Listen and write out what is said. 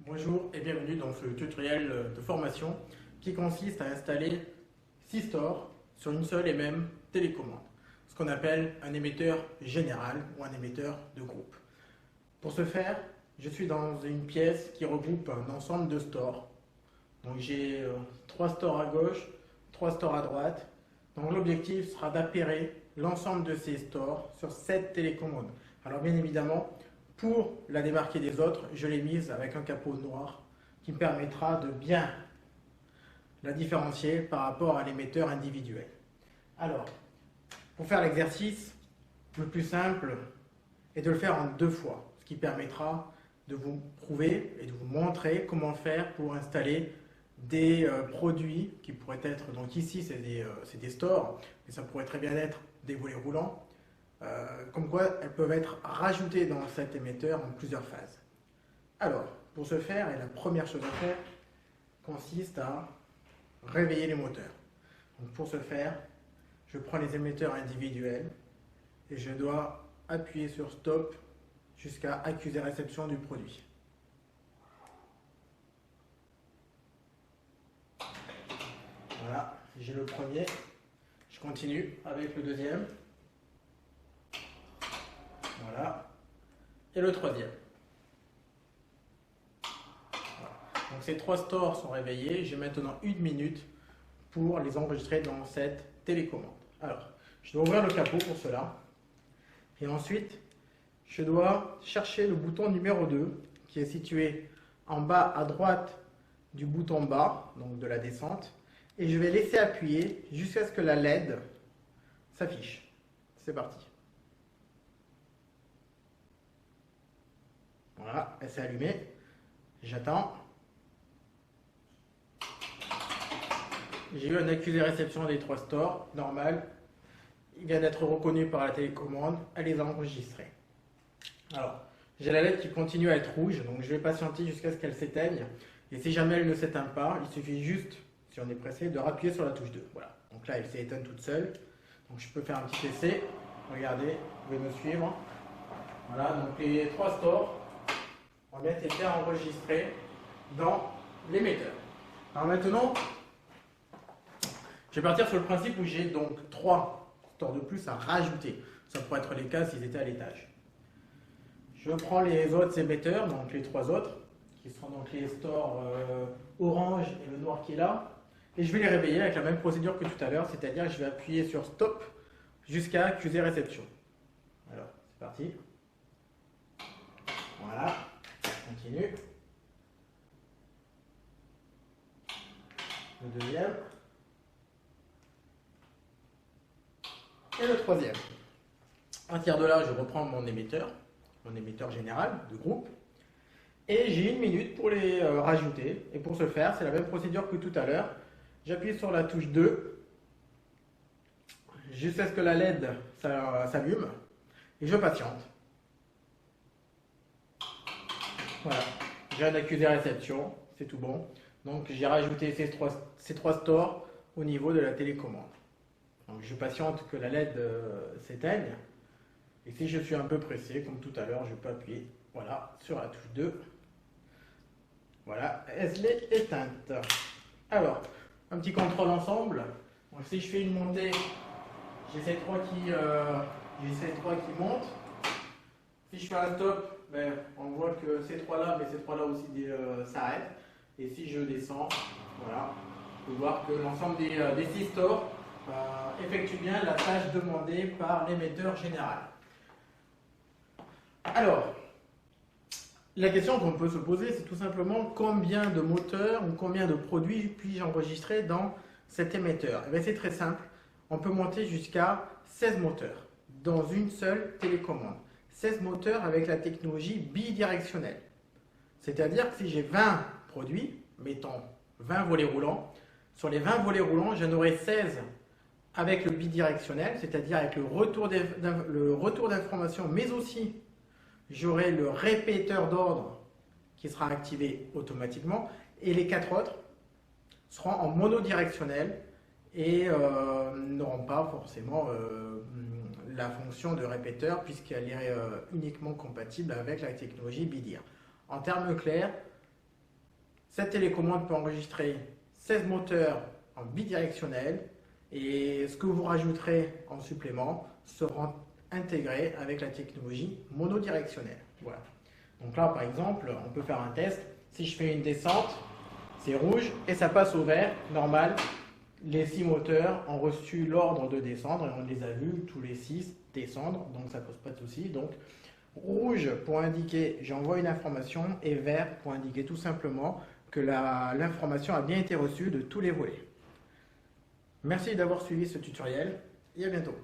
Bonjour et bienvenue dans ce tutoriel de formation qui consiste à installer 6 stores sur une seule et même télécommande, ce qu'on appelle un émetteur général ou un émetteur de groupe. Pour ce faire, je suis dans une pièce qui regroupe un ensemble de stores. Donc j'ai 3 stores à gauche, 3 stores à droite. Donc l'objectif sera d'appairer l'ensemble de ces stores sur cette télécommande. Alors bien évidemment, pour la démarquer des autres, je l'ai mise avec un capot noir qui me permettra de bien la différencier par rapport à l'émetteur individuel. Alors, pour faire l'exercice, le plus simple est de le faire en 2 fois, ce qui permettra de vous prouver et de vous montrer comment faire pour installer des produits qui pourraient être, donc ici c'est des stores, mais ça pourrait très bien être des volets roulants, comme quoi elles peuvent être rajoutées dans cet émetteur en plusieurs phases. Alors, pour ce faire, et la première chose à faire consiste à réveiller les moteurs. Donc pour ce faire, je prends les émetteurs individuels et je dois appuyer sur stop jusqu'à accuser réception du produit. Voilà, j'ai le premier. Je continue avec le deuxième. Voilà. Et le troisième. Voilà. Donc ces 3 stores sont réveillés. J'ai maintenant 1 minute pour les enregistrer dans cette télécommande. Alors, je dois ouvrir le capot pour cela. Et ensuite, je dois chercher le bouton numéro 2 qui est situé en bas à droite du bouton bas, donc de la descente. Et je vais laisser appuyer jusqu'à ce que la LED s'affiche. C'est parti. Voilà, elle s'est allumée. J'attends. J'ai eu un accusé réception des 3 stores, normal. Il vient d'être reconnu par la télécommande, elle les a enregistrés. Alors, j'ai la LED qui continue à être rouge, donc je vais patienter jusqu'à ce qu'elle s'éteigne. Et si jamais elle ne s'éteint pas, il suffit juste, si on est pressé, de rappuyer sur la touche 2. Voilà, donc là elle s'est éteinte toute seule. Donc je peux faire un petit essai. Regardez, vous pouvez me suivre. Voilà, donc les 3 stores ont bien été enregistrés dans l'émetteur. Alors maintenant, je vais partir sur le principe où j'ai donc 3 stores de plus à rajouter. Ça pourrait être les cas s'ils étaient à l'étage. Je prends les autres émetteurs, donc les 3 autres, qui seront donc les stores orange et le noir qui est là, et je vais les réveiller avec la même procédure que tout à l'heure, c'est-à-dire que je vais appuyer sur stop jusqu'à accuser réception. Alors, c'est parti. Voilà, on continue. Le deuxième. Et le troisième. À partir de là, je reprends mon émetteur général de groupe. Et j'ai 1 minute pour les rajouter. Et pour ce faire, c'est la même procédure que tout à l'heure. J'appuie sur la touche 2 jusqu'à ce que la LED s'allume. Et je patiente. Voilà. J'ai un accusé réception. C'est tout bon. Donc j'ai rajouté ces 3 stores au niveau de la télécommande. Donc je patiente que la LED s'éteigne. Et si je suis un peu pressé, comme tout à l'heure, je peux appuyer voilà, sur la touche 2. Voilà, elle est éteinte. Alors, un petit contrôle ensemble. Donc, si je fais une montée, j'ai ces 3 qui montent. Si je fais un stop, ben, on voit que ces 3 là, mais ces 3 là aussi s'arrêtent. Et si je descends, voilà, on peut voir que l'ensemble des 6 stores effectue bien la tâche demandée par l'émetteur général. Alors, la question qu'on peut se poser, c'est tout simplement combien de moteurs ou combien de produits puis-je enregistrer dans cet émetteur? Eh bien, c'est très simple, on peut monter jusqu'à 16 moteurs dans une seule télécommande. 16 moteurs avec la technologie bidirectionnelle. C'est-à-dire que si j'ai 20 produits, mettons 20 volets roulants, sur les 20 volets roulants, j'en aurai 16 avec le bidirectionnel, c'est-à-dire avec le retour d'information, mais aussi j'aurai le répéteur d'ordre qui sera activé automatiquement, et les 4 autres seront en monodirectionnel et n'auront pas forcément la fonction de répéteur puisqu'elle est uniquement compatible avec la technologie BIDIR. En termes clairs, Cette télécommande peut enregistrer 16 moteurs en bidirectionnel et ce que vous rajouterez en supplément sera intégré avec la technologie monodirectionnelle. Voilà. Donc là, par exemple, on peut faire un test. Si je fais une descente, c'est rouge et ça passe au vert, normal. Les 6 moteurs ont reçu l'ordre de descendre et on les a vus tous les 6 descendre, donc ça ne pose pas de souci. Donc rouge pour indiquer j'envoie une information et vert pour indiquer tout simplement que l'information a bien été reçue de tous les volets. Merci d'avoir suivi ce tutoriel et à bientôt.